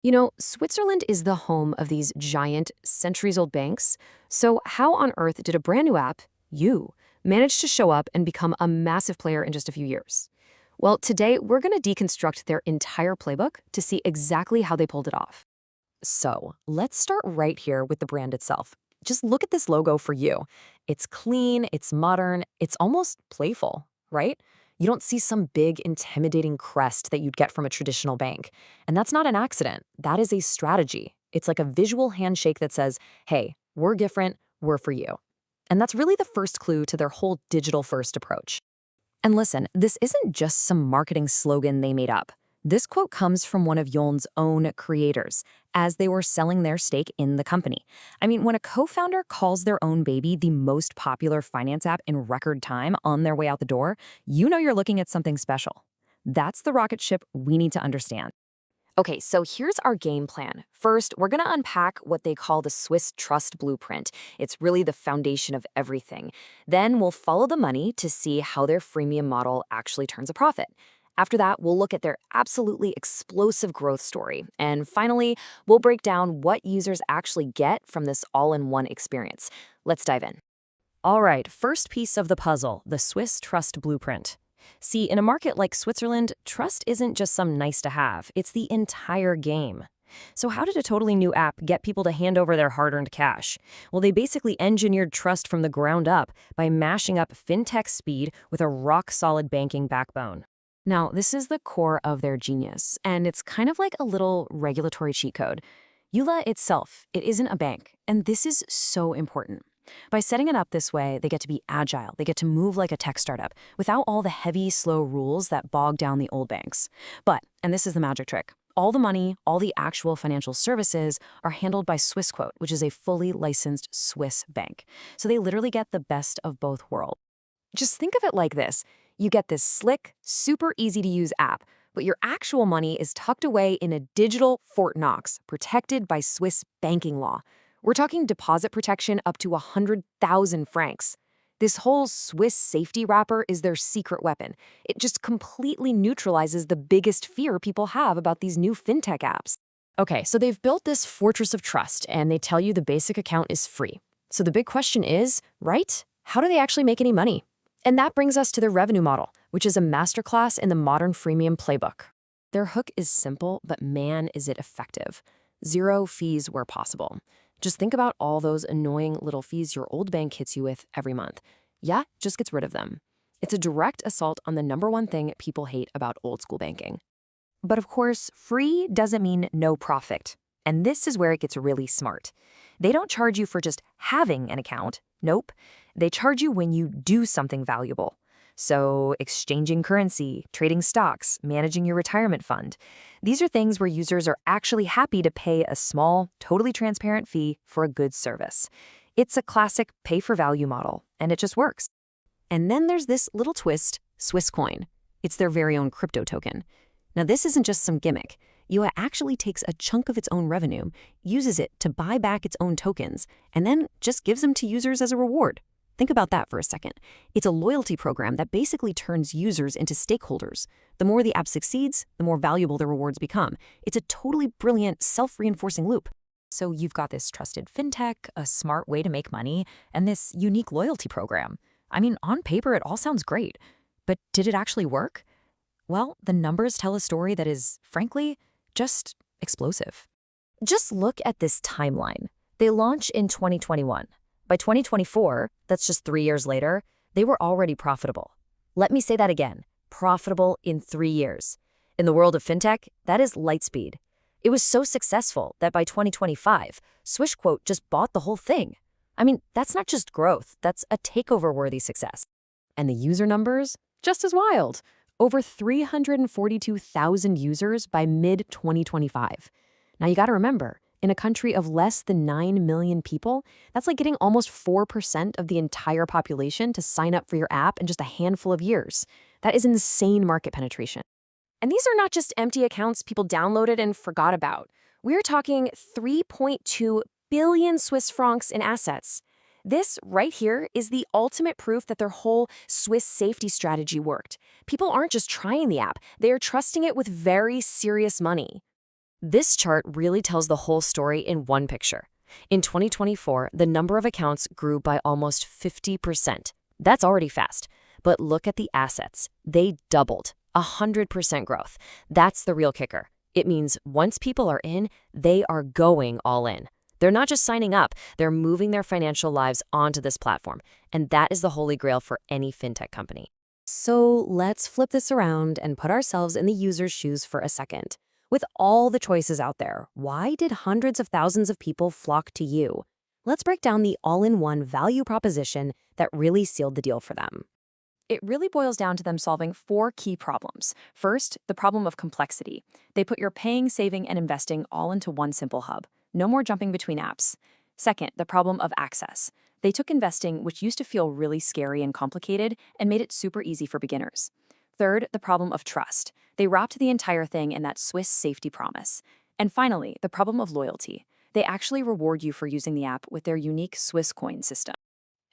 You know, Switzerland is the home of these giant, centuries-old banks. So how on earth did a brand new app, you, manage to show up and become a massive player in just a few years? Well, today we're going to deconstruct their entire playbook to see exactly how they pulled it off. So let's start right here with the brand itself. Just look at this logo for you. It's clean, it's modern, it's almost playful, right? You don't see some big, intimidating crest that you'd get from a traditional bank. And that's not an accident. That is a strategy. It's like a visual handshake that says, hey, we're different, we're for you. And that's really the first clue to their whole digital-first approach. And listen, this isn't just some marketing slogan they made up. This quote comes from one of Yoln's own creators as they were selling their stake in the company. I mean, when a co-founder calls their own baby the most popular finance app in record time on their way out the door, you know you're looking at something special. That's the rocket ship we need to understand. Okay, so here's our game plan. First, we're going to unpack what they call the Swiss Trust Blueprint. It's really the foundation of everything. Then we'll follow the money to see how their freemium model actually turns a profit. After that, we'll look at their absolutely explosive growth story. And finally, we'll break down what users actually get from this all-in-one experience. Let's dive in. All right, first piece of the puzzle, the Swiss Trust Blueprint. See, in a market like Switzerland, trust isn't just some nice to have, it's the entire game. So how did a totally new app get people to hand over their hard-earned cash? Well, they basically engineered trust from the ground up by mashing up fintech speed with a rock-solid banking backbone. Now, this is the core of their genius, and it's kind of like a little regulatory cheat code. EULA itself, it isn't a bank, and this is so important. By setting it up this way, they get to be agile, they get to move like a tech startup, without all the heavy, slow rules that bog down the old banks. But, and this is the magic trick, all the money, all the actual financial services are handled by Swissquote, which is a fully licensed Swiss bank. So they literally get the best of both worlds. Just think of it like this. You get this slick, super easy-to-use app, but your actual money is tucked away in a digital Fort Knox, protected by Swiss banking law. We're talking deposit protection up to 100,000 francs. This whole Swiss safety wrapper is their secret weapon. It just completely neutralizes the biggest fear people have about these new fintech apps. Okay, so they've built this fortress of trust, and they tell you the basic account is free. So the big question is, right? How do they actually make any money? And that brings us to their revenue model, which is a masterclass in the modern freemium playbook. Their hook is simple, but man, is it effective. Zero fees where possible. Just think about all those annoying little fees your old bank hits you with every month. Yeah, just gets rid of them. It's a direct assault on the number one thing people hate about old school banking. But of course, free doesn't mean no profit. And this is where it gets really smart. They don't charge you for just having an account. Nope. They charge you when you do something valuable. So exchanging currency, trading stocks, managing your retirement fund. These are things where users are actually happy to pay a small, totally transparent fee for a good service. It's a classic pay-for-value model, and it just works. And then there's this little twist, Swisscoin. It's their very own crypto token. Now, this isn't just some gimmick. EUA actually takes a chunk of its own revenue, uses it to buy back its own tokens, and then just gives them to users as a reward. Think about that for a second. It's a loyalty program that basically turns users into stakeholders. The more the app succeeds, the more valuable the rewards become. It's a totally brilliant, self-reinforcing loop. So you've got this trusted fintech, a smart way to make money, and this unique loyalty program. I mean, on paper, it all sounds great. But did it actually work? Well, the numbers tell a story that is, frankly, just explosive. Just look at this timeline. They launch in 2021. By 2024, that's just 3 years later, they were already profitable. Let me say that again, profitable in 3 years. In the world of fintech, that is light speed. It was so successful that by 2025, Swissquote just bought the whole thing. I mean, that's not just growth, that's a takeover-worthy success. And the user numbers? Just as wild. Over 342,000 users by mid-2025. Now you gotta remember, in a country of less than 9 million people, that's like getting almost 4% of the entire population to sign up for your app in just a handful of years. That is insane market penetration. And these are not just empty accounts people downloaded and forgot about. We're talking 3.2 billion Swiss francs in assets. This right here is the ultimate proof that their whole Swiss safety strategy worked. People aren't just trying the app, they are trusting it with very serious money. This chart really tells the whole story in one picture. In 2024, the number of accounts grew by almost 50%. That's already fast. But look at the assets. They doubled. 100% growth. That's the real kicker. It means once people are in, they are going all in. They're not just signing up, they're moving their financial lives onto this platform. And that is the holy grail for any fintech company. So let's flip this around and put ourselves in the user's shoes for a second. With all the choices out there, why did hundreds of thousands of people flock to you? Let's break down the all-in-one value proposition that really sealed the deal for them. It really boils down to them solving 4 key problems. First, the problem of complexity. They put your paying, saving, and investing all into one simple hub. No more jumping between apps. Second, the problem of access. They took investing, which used to feel really scary and complicated, and made it super easy for beginners. Third, the problem of trust. They wrapped the entire thing in that Swiss safety promise. And finally, the problem of loyalty. They actually reward you for using the app with their unique Swiss coin system.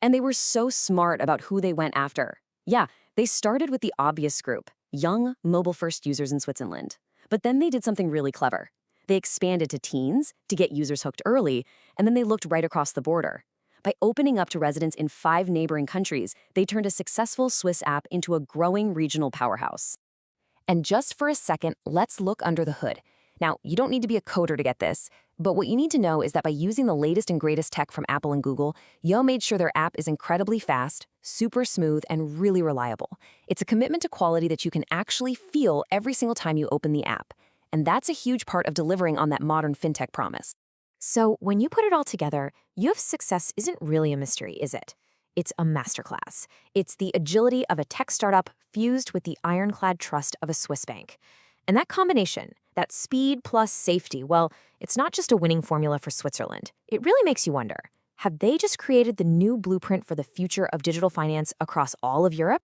And they were so smart about who they went after. Yeah, they started with the obvious group, young, mobile-first users in Switzerland. But then they did something really clever. They expanded to teens to get users hooked early, and then they looked right across the border. By opening up to residents in 5 neighboring countries, they turned a successful Swiss app into a growing regional powerhouse. And just for a second, let's look under the hood. Now, you don't need to be a coder to get this, but what you need to know is that by using the latest and greatest tech from Apple and Google, Yo made sure their app is incredibly fast, super smooth, and really reliable. It's a commitment to quality that you can actually feel every single time you open the app. And that's a huge part of delivering on that modern fintech promise. So when you put it all together, Yo's success isn't really a mystery, is it? It's a masterclass. It's the agility of a tech startup fused with the ironclad trust of a Swiss bank. And that combination, that speed plus safety, well, it's not just a winning formula for Switzerland. It really makes you wonder, have they just created the new blueprint for the future of digital finance across all of Europe?